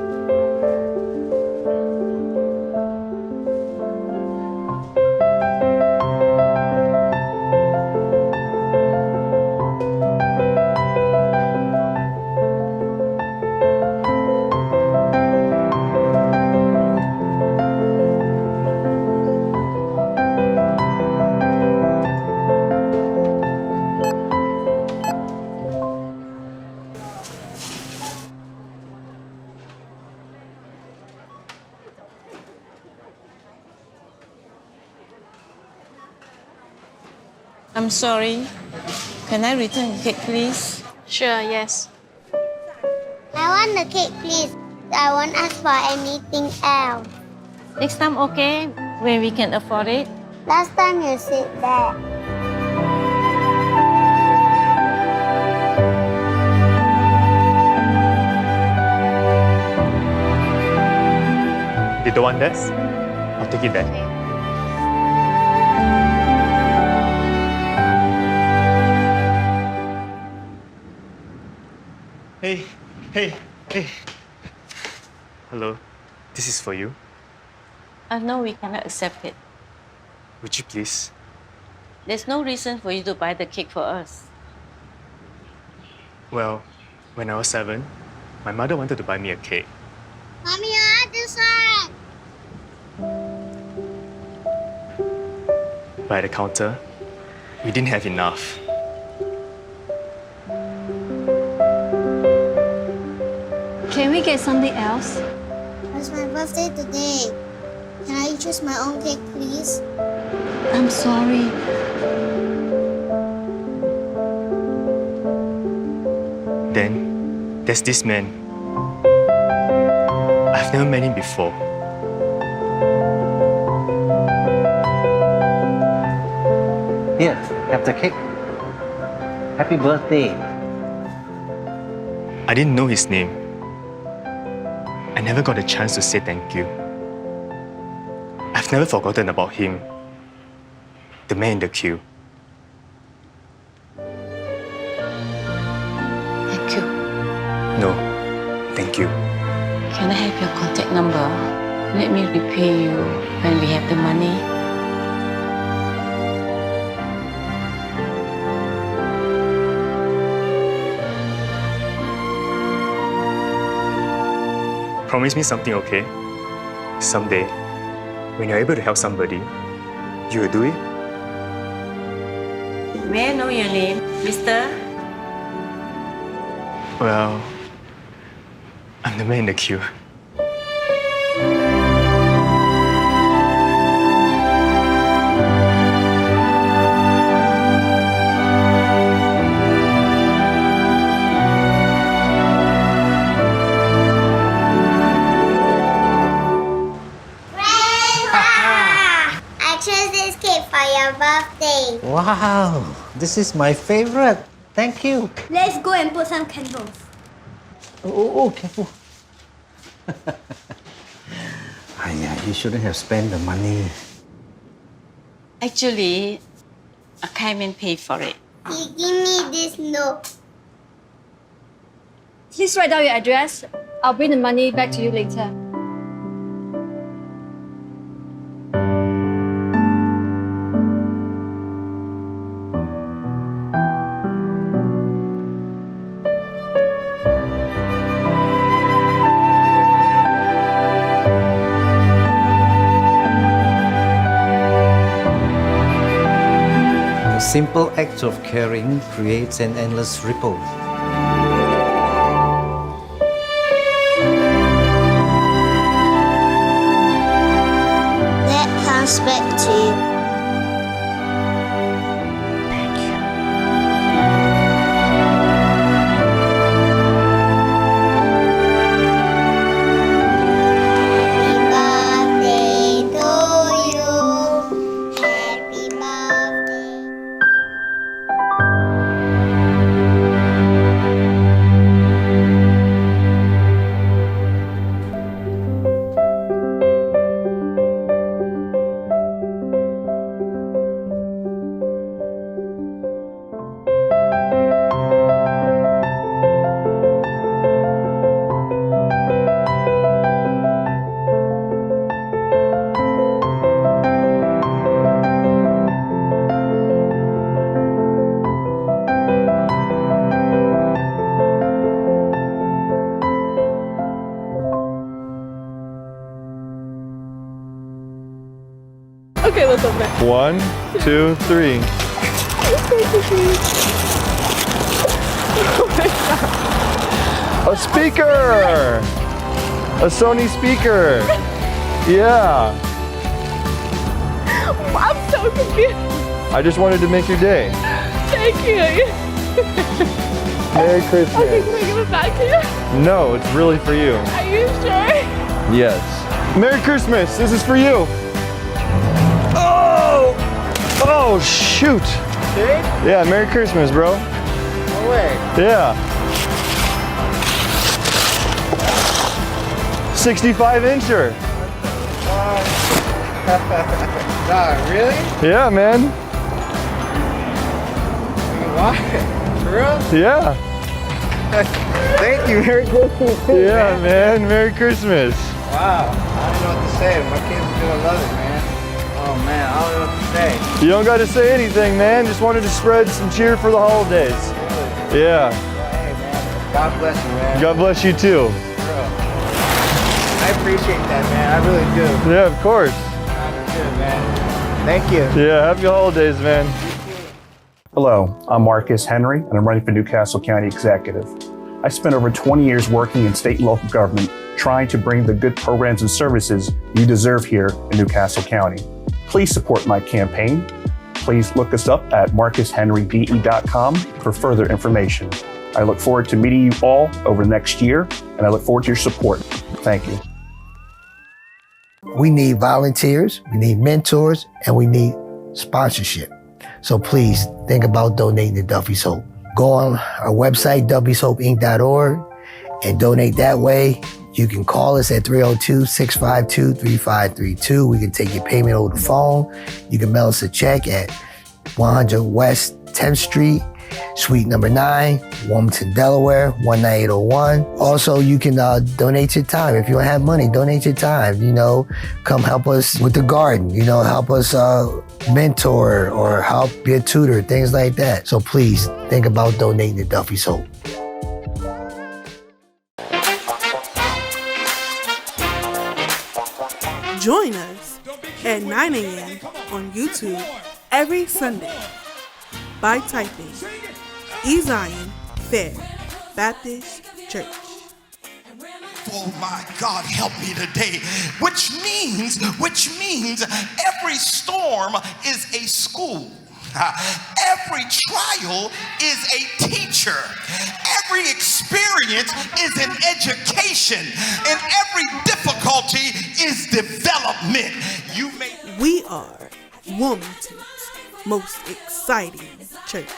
I'm sorry. Can I return the cake, please? Sure, yes. I want the cake, please. I won't ask for anything else. Next time, okay? When we can afford it? Last time you said that. You don't want this? I'll take it back. Hey. Hello, this is for you. No, we cannot accept it. Would you please? There's no reason for you to buy the cake for us. Well, When I was 7, my mother wanted to buy me a cake. Mommy, I want this one. But at the counter, we didn't have enough. Can we get something else? It's my birthday today. Can I choose my own cake, please? I'm sorry. Then, there's this man. I've never met him before. Here, have the cake. Happy birthday. I didn't know his name. I never got a chance to say thank you. I've never forgotten about him. The man in the queue. Thank you. No, thank you. Can I have your contact number? Let me repay you when we have the money. Promise me something, okay? Someday, when you're able to help somebody, you will do it? May I know your name, mister? Well, I'm the man in the queue. Birthday. Wow, this is my favorite. Thank you. Let's go and put some candles. Oh, careful. You shouldn't have spent the money. Actually, I came and paid for it. He give me this note. Please write down your address. I'll bring the money back to you later. A simple act of caring creates an endless ripple. That comes back to you. Okay, let's open it. 1, 2, 3. A speaker! A Sony speaker! Yeah. I'm so confused. I just wanted to make your day. Thank you. Merry Christmas. Okay, can I give it back to you? No, it's really for you. Are you sure? Yes. Merry Christmas. This is for you. Oh! Oh, shoot. Serious? Yeah, Merry Christmas, bro. No way. Yeah. 65-incher. Nah, really? Yeah, man. What? For real? Yeah. Thank you. Merry Christmas. Yeah, man. Merry Christmas. Wow. I don't know what to say. My kids are gonna love it, man. Oh man, I don't know what to say. You don't got to say anything, man. Just wanted to spread some cheer for the holidays. Really? Yeah. Well, hey man, God bless you, man. God bless you too. Bro, I appreciate that, man. I really do. Yeah, of course. That's good, man. Thank you. Yeah, happy holidays, man. Hello, I'm Marcus Henry, and I'm running for Newcastle County Executive. I spent over 20 years working in state and local government, trying to bring the good programs and services you deserve here in Newcastle County. Please support my campaign. Please look us up at marcushenryde.com for further information. I look forward to meeting you all over the next year, and I look forward to your support. Thank you. We need volunteers, we need mentors, and we need sponsorship. So please think about donating to Duffy's Hope. Go on our website, duffyshopeinc.org, and donate that way. You can call us at 302-652-3532. We can take your payment over the phone. You can mail us a check at 100 West 10th Street, Suite number 9, Wilmington, Delaware, 19801. Also, you can donate your time. If you don't have money, donate your time. You know, come help us with the garden. You know, help us mentor or help be a tutor, things like that. So please think about donating to Duffy's Hope. Join us at 9 a.m. on YouTube every Sunday by typing Zion Fair Baptist Church. Oh my God, help me today. Which means every storm is a school. Every trial is a teacher. Every experience is an education. And every difficulty is development. We are Wilmington's most exciting church.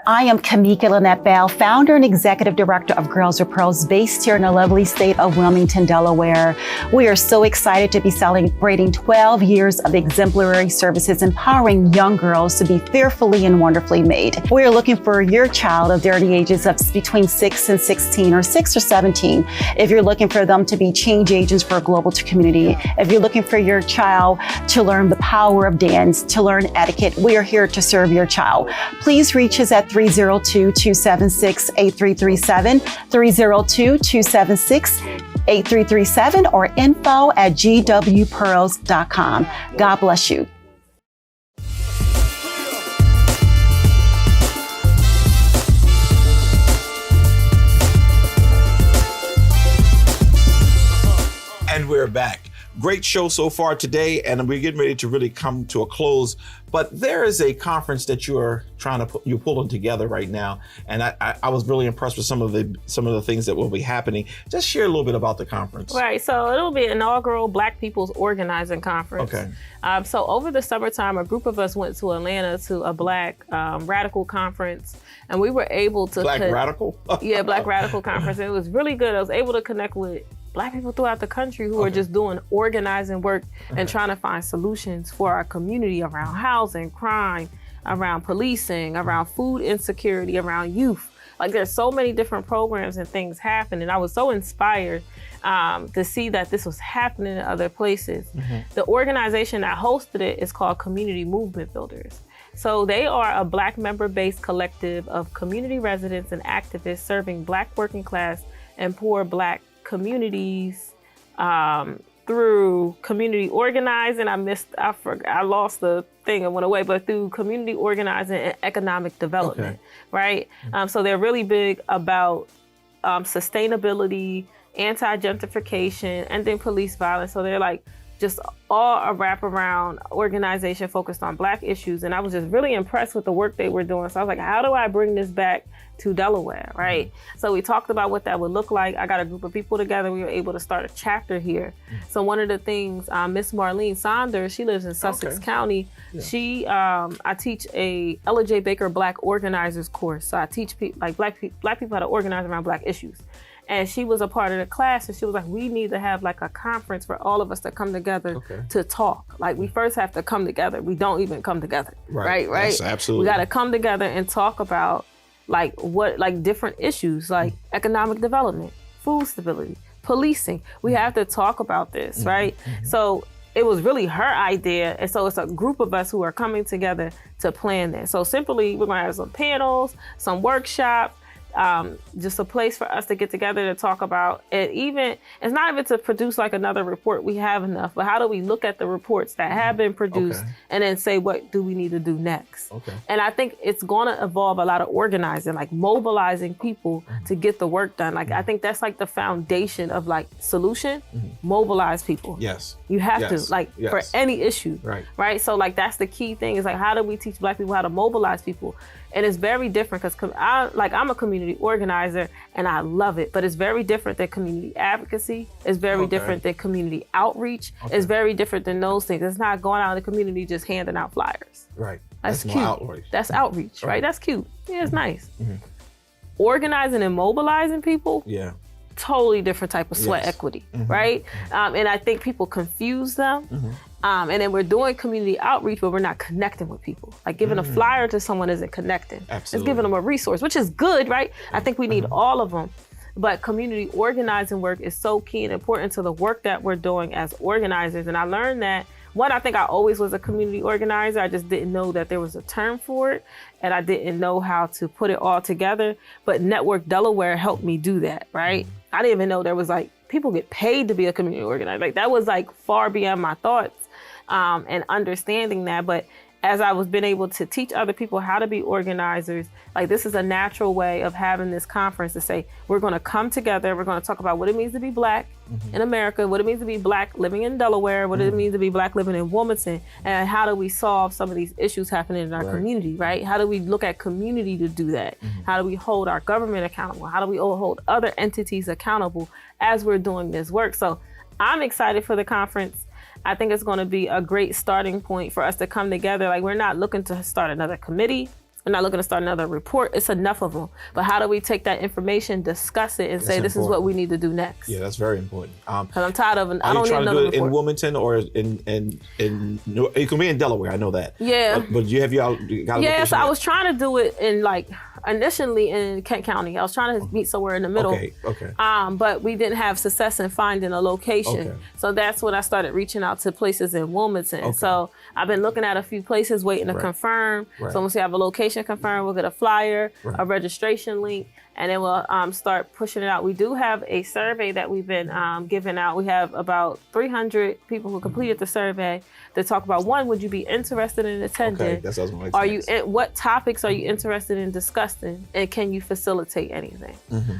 I am Kamika Lynette Bell, founder and executive director of Girls with Pearls, based here in the lovely state of Wilmington, Delaware. We are so excited to be celebrating 12 years of exemplary services, empowering young girls to be fearfully and wonderfully made. We are looking for your child of the ages of between 6 and 16 or 6 or 17. If you're looking for them to be change agents for a global community, if you're looking for your child to learn the power of dance, to learn etiquette, we are here to serve your child. Please reach us at 302-276-8337, 302-276-8337, or info@gwpearls.com. God bless you. And we're back. Great show so far today, and we're getting ready to really come to a close. But there is a conference that you're pulling together right now, and I was really impressed with some of the things that will be happening. Just share a little bit about the conference. Right, so it'll be an inaugural Black People's Organizing Conference. Okay. So over the summertime, a group of us went to Atlanta to a Black radical conference, and we were able to radical? Yeah, Black Radical Conference. And it was really good. I was able to connect with Black people throughout the country who are just doing organizing work and trying to find solutions for our community around housing, crime, around policing, around food insecurity, around youth. Like, there's so many different programs and things happening. I was so inspired to see that this was happening in other places. The organization that hosted it is called Community Movement Builders. So they are a Black member-based collective of community residents and activists serving Black working class and poor Black communities through community organizing. I lost the thing, it went away, but through community organizing and economic development, right? So they're really big about sustainability, anti-gentrification, ending police violence. So they're like just all a wraparound organization focused on Black issues. And I was just really impressed with the work they were doing. So I was like, how do I bring this back to Delaware, right? So we talked about what that would look like. I got a group of people together. We were able to start a chapter here. So one of the things, Miss Marlene Saunders, she lives in Sussex County. She, I teach a Ella J. Baker Black Organizers course. So I teach Black people how to organize around Black issues. And she was a part of the class, and she was like, we need to have like a conference for all of us to come together to talk. Like, we first have to come together. We don't even come together, right? Yes, absolutely. We got to come together and talk about like different issues, like economic development, food stability, policing. We have to talk about this, right? So it was really her idea. And so it's a group of us who are coming together to plan that. So simply, we're gonna have some panels, some workshops, just a place for us to get together to talk about it. Even it's not even to produce like another report, we have enough, but how do we look at the reports that have been produced and then say, what do we need to do next? And I think it's going to involve a lot of organizing, like mobilizing people to get the work done. Like I think that's like the foundation of like solution, mobilize people. Yes. You have to, like for any issue, right? So like that's the key thing is like, how do we teach Black people how to mobilize people? And it's very different because I'm a community organizer and I love it, but it's very different than community advocacy. It's very different than community outreach. It's very different than those things. It's not going out in the community just handing out flyers. Right. That's more cute. outreach. That's outreach, right? That's cute. Yeah, it's nice. Organizing and mobilizing people. Yeah. Totally different type of sweat equity, right? And I think people confuse them. And then we're doing community outreach, but we're not connecting with people. Like giving a flyer to someone isn't connecting. Absolutely. It's giving them a resource, which is good, right? I think we need all of them. But community organizing work is so key and important to the work that we're doing as organizers. And I learned that, one, I think I always was a community organizer. I just didn't know that there was a term for it. And I didn't know how to put it all together. But Network Delaware helped me do that, right? I didn't even know there was like, people get paid to be a community organizer. Like that was like far beyond my thoughts and understanding that. But as I was been able to teach other people how to be organizers, like this is a natural way of having this conference to say, we're going to come together. We're going to talk about what it means to be Black in America, what it means to be Black living in Delaware, what it means to be Black living in Wilmington, and how do we solve some of these issues happening in our community, right? How do we look at community to do that? How do we hold our government accountable? How do we hold other entities accountable as we're doing this work? So I'm excited for the conference. I think it's going to be a great starting point for us to come together. Like we're not looking to start another committee. We're not looking to start another report. It's enough of them. But how do we take that information, discuss it, and say this is what we need to do next? Yeah, that's very important. Because I'm tired of it. I don't Are you need trying to another do it in report. Wilmington or in it can be in Delaware? I know that. Yeah. But you got a Yeah, location so I yet? was trying to do it in like initially in Kent County. I was trying to meet somewhere in the middle. Okay. But we didn't have success in finding a location. So that's when I started reaching out to places in Wilmington. So I've been looking at a few places waiting to confirm. So once we have a location confirmed, we'll get a flyer, a registration link, and then we'll start pushing it out. We do have a survey that we've been giving out. We have about 300 people who completed the survey to talk about, one, would you be interested in attending? Okay, that's what I was going to say. What topics are you interested in discussing, and can you facilitate anything?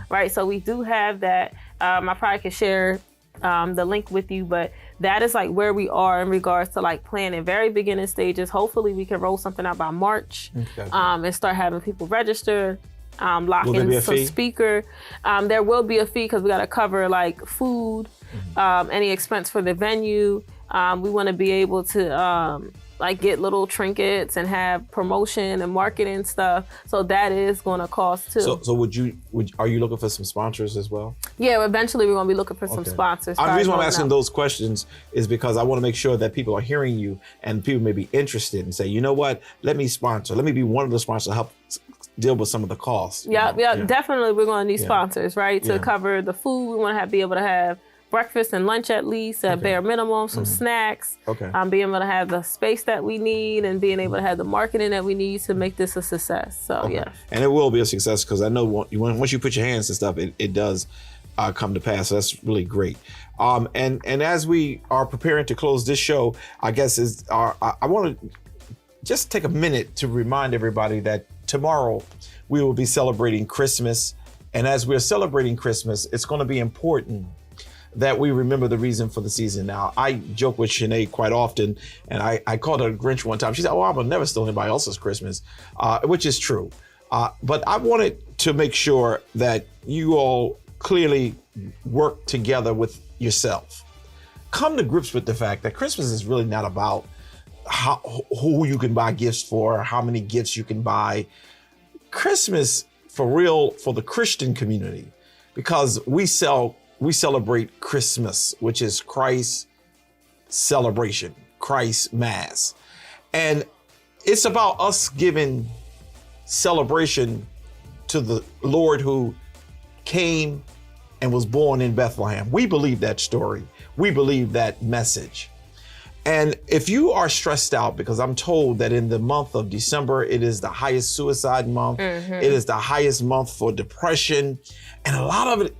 Right, so we do have that. I probably could share the link with you, but that is like where we are in regards to like planning, very beginning stages. Hopefully we can roll something out by March and start having people register. Lock in some speaker. There will be a fee because we got to cover like food, any expense for the venue. We want to be able to like get little trinkets and have promotion and marketing stuff. So that is going to cost too. So are you looking for some sponsors as well? Yeah, eventually we're going to be looking for some sponsors. The reason why I'm asking those questions is because I want to make sure that people are hearing you and people may be interested and say, you know what, let me sponsor. Let me be one of the sponsors to help deal with some of the costs. Yeah, definitely we're going to need sponsors, right? To cover the food. We want to be able to have breakfast and lunch at least at bare minimum, some snacks, being able to have the space that we need and being able to have the marketing that we need to make this a success. So and it will be a success because I know once you put your hands to stuff, it does come to pass. So that's really great. And as we are preparing to close this show, I guess I want to just take a minute to remind everybody that tomorrow we will be celebrating Christmas. And as we're celebrating Christmas, it's going to be important that we remember the reason for the season. Now, I joke with Shané quite often, and I called her a Grinch one time. She said, I'm never steal anybody else's Christmas, which is true. But I wanted to make sure that you all clearly work together with yourself. Come to grips with the fact that Christmas is really not about who you can buy gifts for, how many gifts you can buy. Christmas, for real, for the Christian community, because we celebrate Christmas, which is Christ's celebration, Christ's Mass. And it's about us giving celebration to the Lord who came and was born in Bethlehem. We believe that story. We believe that message. And if you are stressed out, because I'm told that in the month of December, it is the highest suicide month. It is the highest month for depression. And a lot of it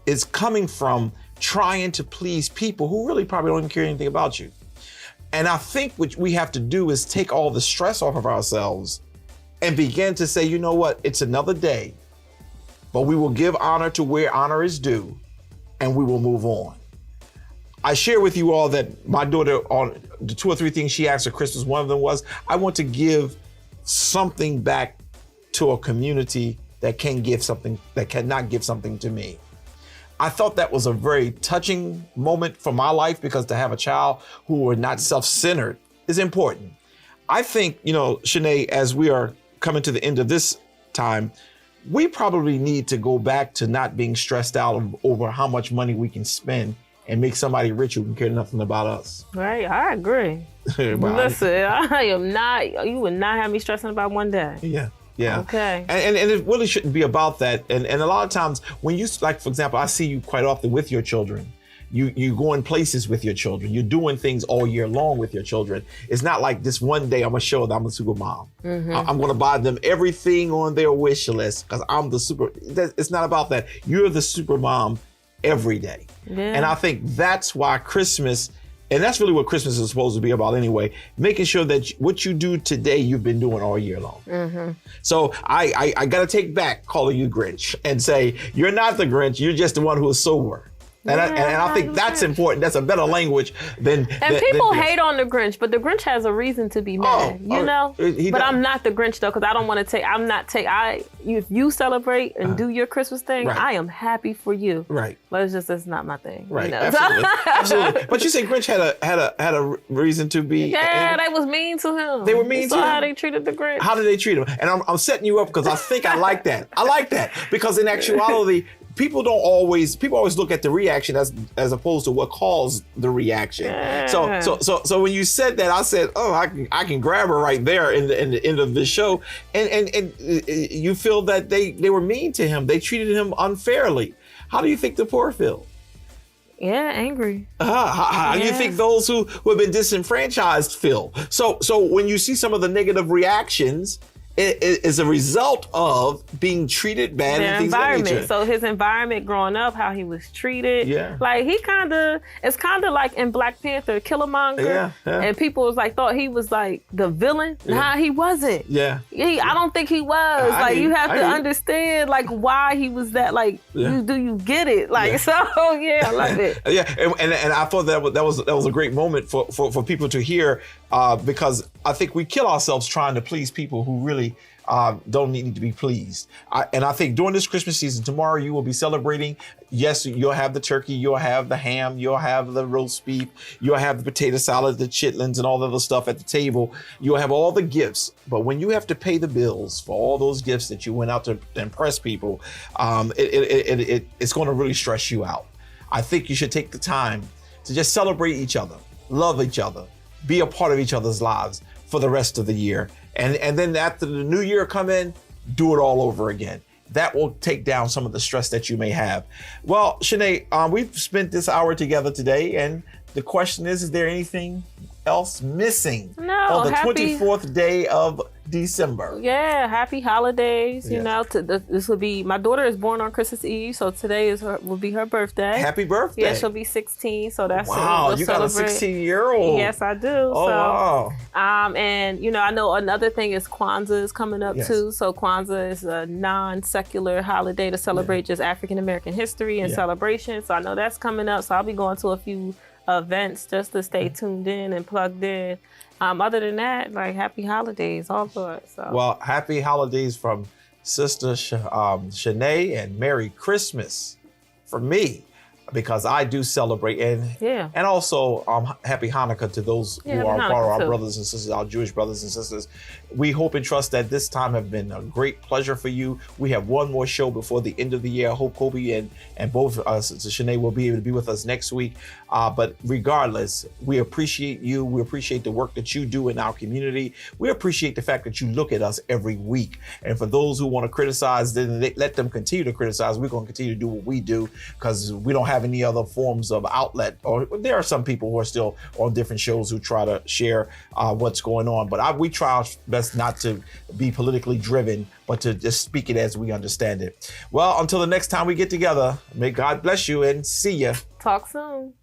is coming from trying to please people who really probably don't even care anything about you. And I think what we have to do is take all the stress off of ourselves and begin to say, you know what, it's another day, but we will give honor to where honor is due, and we will move on. I share with you all that my daughter, on the 2 or 3 things she asked for Christmas, one of them was, I want to give something back to a community that can give something, that cannot give something to me. I thought that was a very touching moment for my life, because to have a child who are not self-centered is important. I think, you know, Shané, as we are coming to the end of this time, we probably need to go back to not being stressed out over how much money we can spend and make somebody rich who can care nothing about us. Right, I agree. Listen, I am not, you would not have me stressing about one day. Yeah. Okay. And it really shouldn't be about that. And a lot of times when you, like, for example, I see you quite often with your children. You go in places with your children. You're doing things all year long with your children. It's not like this one day I'm gonna show them I'm a super mom. I'm gonna buy them everything on their wish list because I'm the super. It's not about that. You're the super mom every day. And I think that's why Christmas, and that's really what Christmas is supposed to be about anyway, making sure that what you do today, you've been doing all year long. So I got to take back calling you Grinch and say, you're not the Grinch, you're just the one who is sober. And I think that's important. That's a better language than. And people hate on the Grinch, but the Grinch has a reason to be mad, you know. But I'm not the Grinch though, because I don't want to take. I'm not take. If you celebrate and do your Christmas thing, I am happy for you. Right. But it's just that's not my thing. Right. You know? Absolutely. But you say Grinch had a reason to be. Yeah, they was mean to him. They were mean to him. How they treated the Grinch. How did they treat him? And I'm setting you up because I think I like that. I like that because in actuality, people always look at the reaction as opposed to what caused the reaction. So when you said that, I said, oh, I can grab her right there in the end of the show. And you feel that they were mean to him. They treated him unfairly. How do you think the poor feel? Yeah, angry. How do you think those who have been disenfranchised feel? So when you see some of the negative reactions, it is a result of being treated bad and things like that. So his environment growing up, how he was treated. Yeah. Like it's kind of like in Black Panther, Killmonger. Yeah. And people was like, thought he was like the villain. Yeah. Nah, he wasn't. Yeah. I don't think he was. You have to understand like why he was that. Like, you get it? Like, so yeah, I love it. And I thought that was a great moment for people to hear because I think we kill ourselves trying to please people who really don't need to be pleased. And I think during this Christmas season, tomorrow you will be celebrating. Yes, you'll have the turkey, you'll have the ham, you'll have the roast beef, you'll have the potato salad, the chitlins, and all the other stuff at the table. You'll have all the gifts. But when you have to pay the bills for all those gifts that you went out to impress people, it's going to really stress you out. I think you should take the time to just celebrate each other, love each other, be a part of each other's lives for the rest of the year. And then after the new year come in, do it all over again. That will take down some of the stress that you may have. Well, Shané, we've spent this hour together today, and the question is there anything else missing on the 24th day of December? Yeah, happy holidays. You know, this will be, my daughter is born on Christmas Eve, so today will be her birthday. Happy birthday. Yeah, she'll be 16, so that's wow, you got a 16-year-old. Yes, I do. Oh, wow. And you know, I know another thing is Kwanzaa is coming up too. So Kwanzaa is a non-secular holiday to celebrate just African American history and celebration. So I know that's coming up. So I'll be going to a few events just to stay tuned in and plugged in. Other than that, like happy holidays, all good. So. Well, happy holidays from Sister Shané, and Merry Christmas for me, because I do celebrate, and also happy Hanukkah to those who are our brothers and sisters, our Jewish brothers and sisters. We hope and trust that this time have been a great pleasure for you. We have one more show before the end of the year. I hope Kobe and both Sister Shané will be able to be with us next week. But regardless, we appreciate you. We appreciate the work that you do in our community. We appreciate the fact that you look at us every week. And for those who want to criticize, then let them continue to criticize. We're going to continue to do what we do because we don't have have any other forms of outlet, or there are some people who are still on different shows who try to share what's going on. But we try our best not to be politically driven, but to just speak it as we understand it. Well, until the next time we get together, may God bless you and see ya. Talk soon.